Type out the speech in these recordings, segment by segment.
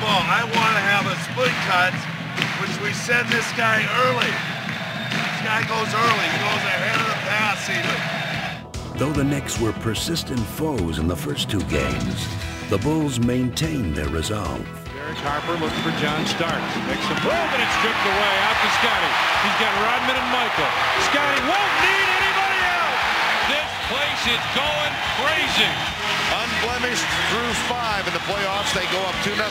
ball. I want to have a split cut, which we send this guy early. This guy goes early. He goes ahead of the pass even. Though the Knicks were persistent foes in the first two games, the Bulls maintained their resolve. Derek Harper looks for John Starks. Makes a move and it's stripped away. Out to Scotty. He's got Rodman and Michael. Scotty won't need anybody else. This place is going crazy. Unblemished through 5 in the playoffs. They go up 2-0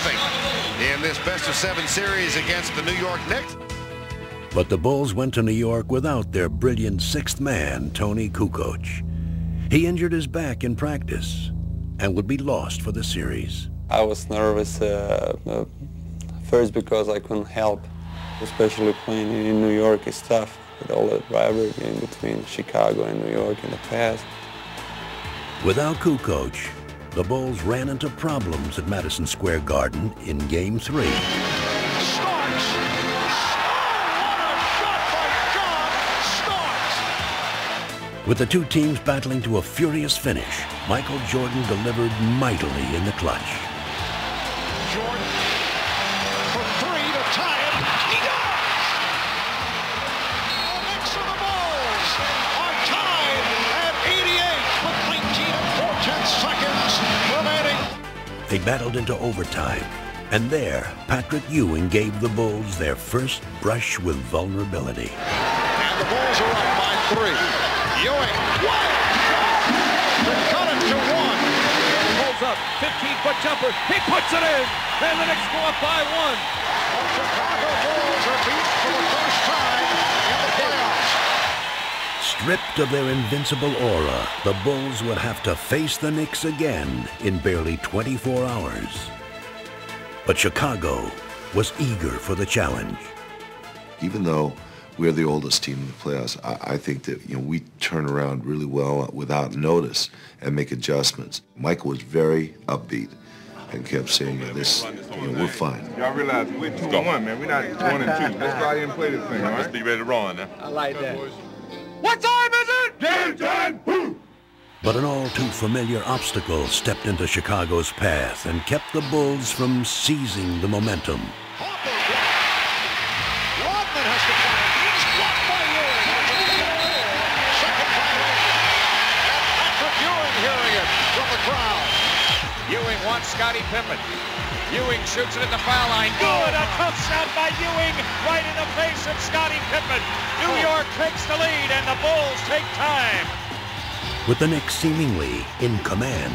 in this best-of-7 series against the New York Knicks. But the Bulls went to New York without their brilliant sixth man, Tony Kukoc. He injured his back in practice and would be lost for the series. I was nervous first because I couldn't help, especially playing in New York is tough with all that rivalry in between Chicago and New York in the past. Without Kukoc, the Bulls ran into problems at Madison Square Garden in Game 3. With the two teams battling to a furious finish, Michael Jordan delivered mightily in the clutch. Jordan for 3 to tie it. He does! The Knicks of the Bulls are tied at 88 with 19 and 4/10 seconds remaining. They battled into overtime, and there, Patrick Ewing gave the Bulls their first brush with vulnerability. And the Bulls are up by 3. Ewing, wild shot to cut it to 1. Pulls up, 15-foot jumper. He puts it in, and the Knicks go up by 1. The Chicago Bulls are beat for the first time in the playoffs. Stripped of their invincible aura, the Bulls would have to face the Knicks again in barely 24 hours. But Chicago was eager for the challenge. Even though we're the oldest team in the playoffs, I think that we turn around really well without notice and make adjustments. Michael was very upbeat and kept saying, "This, we're fine." Y'all realize we're 2-1, man. We're not 1-2. Let's go out here and play this thing, all right? Let's be ready to run now. I like that. What time is it? Game time! Boom! But an all-too-familiar obstacle stepped into Chicago's path and kept the Bulls from seizing the momentum. Rodman has to play. He's blocked by Ewing. Second violation. And Patrick Ewing hearing it from the crowd. Ewing wants Scottie Pippen. Ewing shoots it at the foul line. Good, a tough shot by Ewing right in the face of Scottie Pippen. New York takes the lead and the Bulls take time. With the Knicks seemingly in command,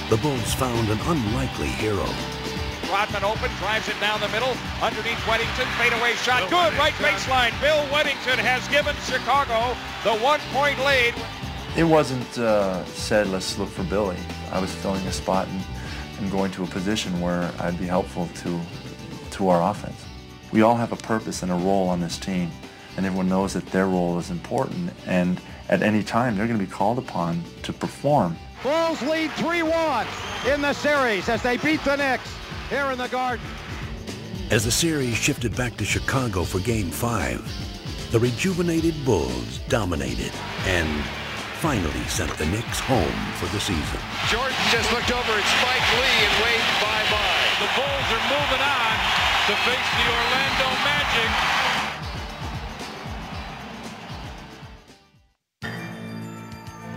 the Bulls found an unlikely hero. Rodman open, drives it down the middle, underneath Weddington, fadeaway shot, good, right baseline. Bill Weddington has given Chicago the 1-point lead. It wasn't said, let's look for Billy. I was filling a spot and going to a position where I'd be helpful to our offense. We all have a purpose and a role on this team, and everyone knows that their role is important, and at any time they're going to be called upon to perform. Bulls lead 3-1 in the series as they beat the Knicks here in the Garden. As the series shifted back to Chicago for Game 5, the rejuvenated Bulls dominated and finally sent the Knicks home for the season. Jordan just looked over at Spike Lee and waved bye-bye. The Bulls are moving on to face the Orlando Magic.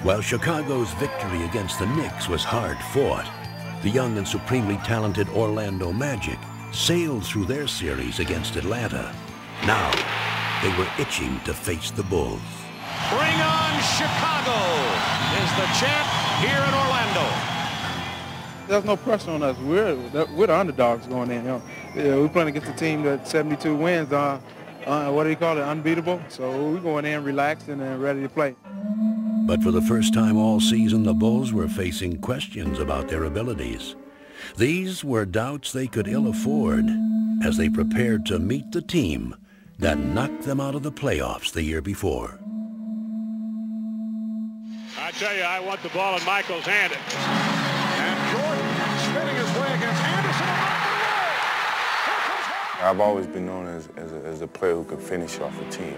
While Chicago's victory against the Knicks was hard-fought, the young and supremely talented Orlando Magic sailed through their series against Atlanta. Now, they were itching to face the Bulls. Bring on Chicago is the champ here in Orlando. There's no pressure on us. We're the underdogs going in. We're playing against a team that 72 wins. What do you call it? Unbeatable. So we're going in relaxed and ready to play. But for the first time all season, the Bulls were facing questions about their abilities. These were doubts they could ill afford as they prepared to meet the team that knocked them out of the playoffs the year before. I tell you, I want the ball in Michael's hand. And Jordan spinning his way against Anderson. I've always been known as a player who could finish off a team.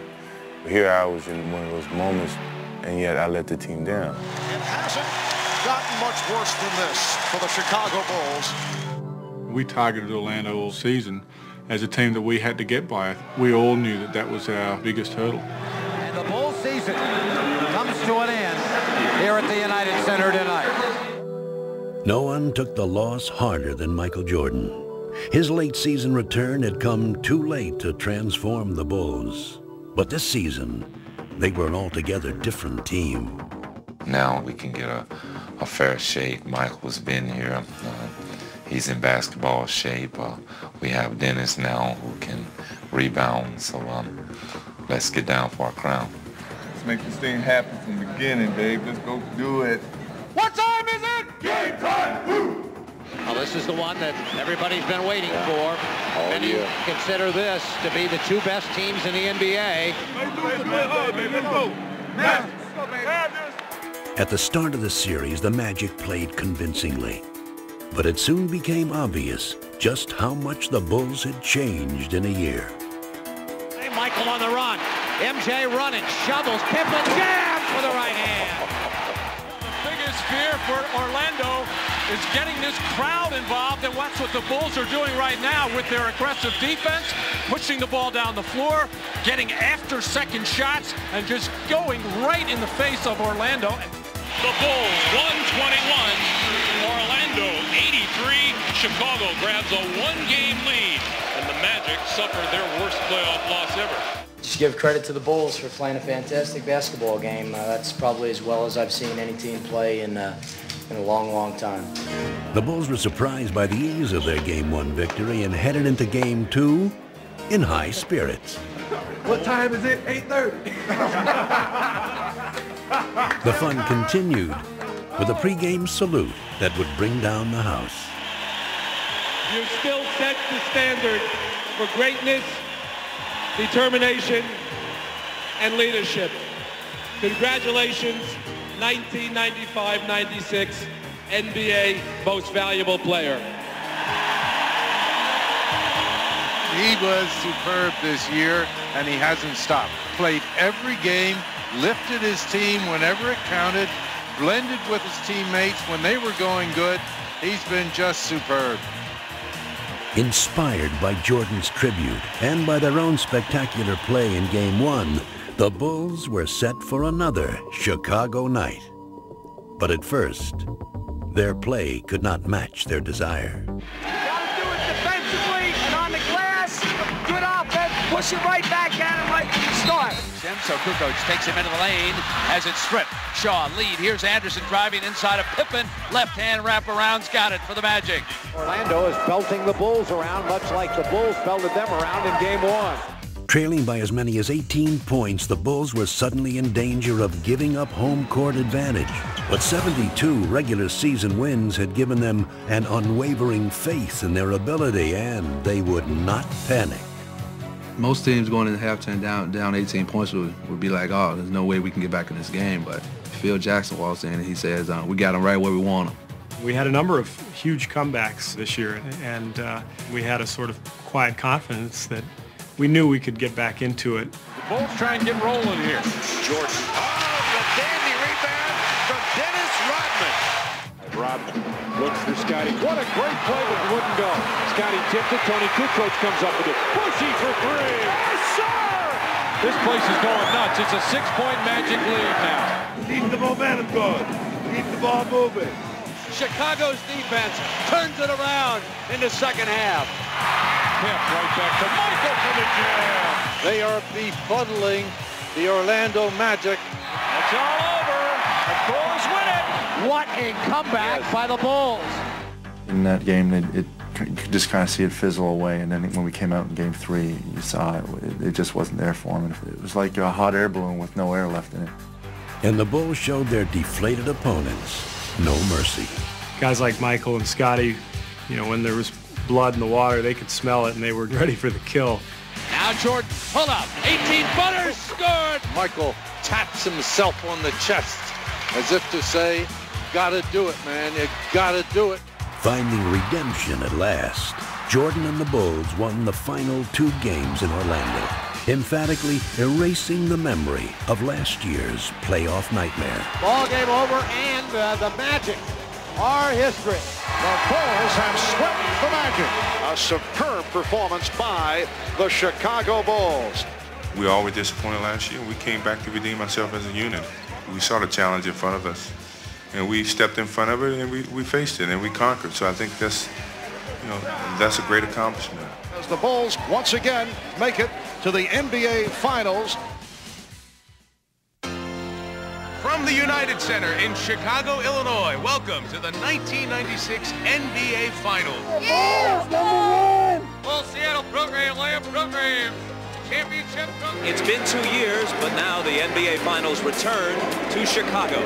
But here I was in one of those moments, and yet I let the team down. It hasn't gotten much worse than this for the Chicago Bulls. We targeted Orlando all season as a team that we had to get by. We all knew that that was our biggest hurdle. And the Bulls season comes to an end here at the United Center tonight. No one took the loss harder than Michael Jordan. His late season return had come too late to transform the Bulls. But this season, they were an altogether different team. Now we can get a fair shake. Michael's been here. He's in basketball shape. We have Dennis now who can rebound. So let's get down for our crown. Let's make this thing happen from the beginning, babe. Let's go do it. What time is it? Game time! Woo! Well, this is the one that everybody's been waiting for. And you consider this to be the two best teams in the NBA. At the start of the series, the Magic played convincingly. But it soon became obvious just how much the Bulls had changed in a year. Hey, Michael on the run. MJ running, shovels, Pippen jams with the right hand. The biggest fear for Orlando is getting this crowd involved, and that's what the Bulls are doing right now with their aggressive defense, pushing the ball down the floor, getting after second shots, and just going right in the face of Orlando. The Bulls 121, Orlando 83. Chicago grabs a one-game lead, and the Magic suffered their worst playoff loss ever. Just give credit to the Bulls for playing a fantastic basketball game. That's probably as well as I've seen any team play in a long, long time. The Bulls were surprised by the ease of their Game 1 victory and headed into Game 2 in high spirits. What time is it? 8:30. The fun continued with a pregame salute that would bring down the house. You still set the standard for greatness, determination, and leadership. Congratulations, 1995-96 NBA Most Valuable Player. He was superb this year, and he hasn't stopped. Played every game, lifted his team whenever it counted, blended with his teammates when they were going good. He's been just superb. Inspired by Jordan's tribute and by their own spectacular play in Game 1, the Bulls were set for another Chicago night. But at first, their play could not match their desire. Gotta do it defensively and on the glass. Good offense. Push it right back at him right from the start. So Kukoc takes him into the lane as it's stripped. Shaw lead. Here's Anderson driving inside of Pippen. Left hand wraparound's got it for the Magic. Orlando is belting the Bulls around, much like the Bulls belted them around in Game 1. Trailing by as many as 18 points, the Bulls were suddenly in danger of giving up home court advantage. But 72 regular season wins had given them an unwavering faith in their ability, and they would not panic. Most teams going into halftime down 18 points would be like, oh, there's no way we can get back in this game. But Phil Jackson walks in and he says, we got them right where we want them. We had a number of huge comebacks this year, and we had a sort of quiet confidence that we knew we could get back into it. The Bulls try and get rolling here. Jordan. Oh, the dandy rebound from Dennis Rodman. Rodman looks for Scotty. What a great play, but it wouldn't go. Scotty tipped it. Tony Kukoc comes up with it. Bushy for three. Yes, sir! This place is going nuts. It's a 6-point Magic lead now. Keep the momentum going. Keep the ball moving. Chicago's defense turns it around in the second half. Pip right back to Michael for the jam. They are befuddling the Orlando Magic. It's all over. The Bulls win it. What a comeback by the Bulls. In that game, you could just kind of see it fizzle away, and then when we came out in Game 3, you saw it just wasn't there for them. It was like a hot air balloon with no air left in it. And the Bulls showed their deflated opponents no mercy. Guys like Michael and Scotty, you know, when there was blood in the water, they could smell it and they were ready for the kill. Now Jordan, pull up, 18-footers, scored! Michael taps himself on the chest as if to say, gotta do it, man, you gotta do it. Finding redemption at last, Jordan and the Bulls won the final 2 games in Orlando, emphatically erasing the memory of last year's playoff nightmare. Ball game over, and the Magic are history. The Bulls have swept the Magic. A superb performance by the Chicago Bulls. We all were disappointed last year. We came back to redeem ourselves as a unit. We saw the challenge in front of us, and we stepped in front of it, and we faced it, and we conquered. So I think that's, that's a great accomplishment. As the Bulls once again make it to the NBA Finals. From the United Center in Chicago, Illinois, welcome to the 1996 NBA Finals. Yes, Well, Seattle program, Lamb program. Championship program. It's been 2 years, but now the NBA Finals return to Chicago. We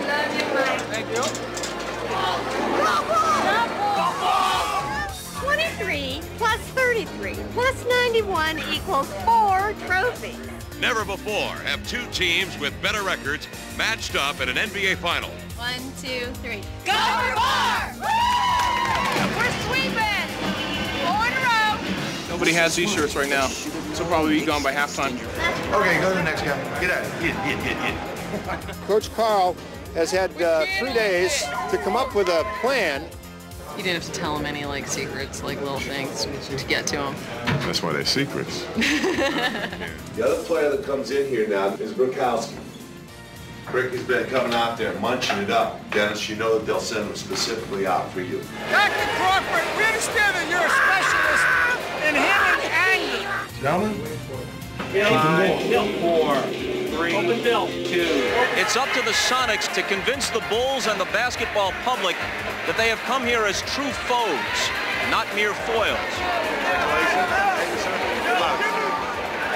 love you, Mike. Thank you. Go Bulls! 23 plus 33 plus 91 equals 4 trophies. Never before have two teams with better records matched up in an NBA Final. 1, 2, 3. Go Bar! We're sweeping! 4 in a row. Nobody has these shirts right now, so probably be gone by halftime. Okay, go to the next guy. Get out of here. Get. Coach Carl has had 3 days to come up with a plan. You didn't have to tell him any secrets, little things to get to him. That's why they're secrets. The other player that comes in here now is Brokowski. Rick has been coming out there munching it up. Dennis, you know that they'll send him specifically out for you. Dr. Crawford, we understand that you're a specialist in hitting anger. Gentlemen, Hill 4, 3, open Bill 2. It's up to the Sonics to convince the Bulls and the basketball public that they have come here as true foes, not mere foils.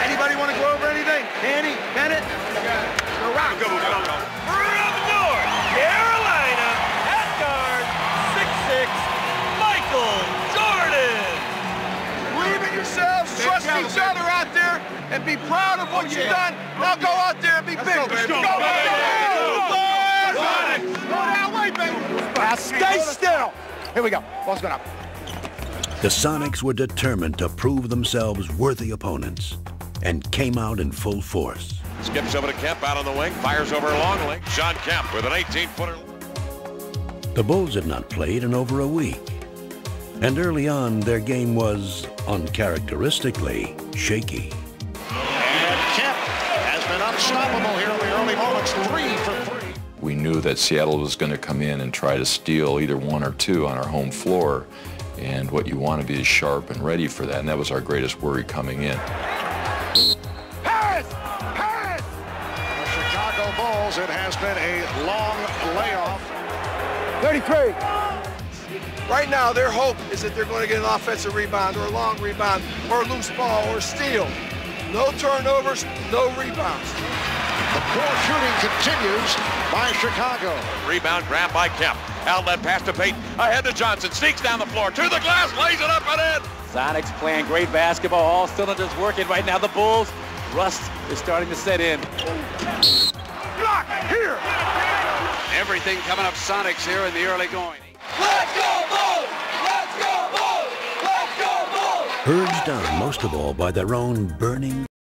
Anybody want to go over anything? Danny, Bennett? Go rock. Go. Around the door, Carolina, at guard, 6'6", Michael Jordan. Believe in yourselves, trust each other out there, and be proud of what you've done. Now go out there and be big. Let's go. Go that way, baby. Now stay still. Here we go. Ball's going up. The Sonics were determined to prove themselves worthy opponents and came out in full force. Skips over to Kemp out on the wing, fires over Longley. Sean Kemp with an 18-footer. The Bulls had not played in over a week, and early on their game was uncharacteristically shaky. And Kemp has been unstoppable here in the early moments. 3 for 3. We knew that Seattle was going to come in and try to steal either 1 or 2 on our home floor, and what you want to be is sharp and ready for that, and that was our greatest worry coming in. Harris! The Chicago Bulls, it has been a long layoff. 33. Right now, their hope is that they're going to get an offensive rebound or a long rebound or a loose ball or a steal. No turnovers, no rebounds. The poor shooting continues by Chicago. Rebound grab by Kemp. Outlet pass to Payton. Ahead to Johnson. Sneaks down the floor. To the glass. Lays it up and in. Sonics playing great basketball. All cylinders working right now. The Bulls, rust is starting to set in. Block here. Everything coming up Sonics here in the early going. Let's go Bulls! Let's go Bulls! Let's go Bulls! Urged on most of all by their own burning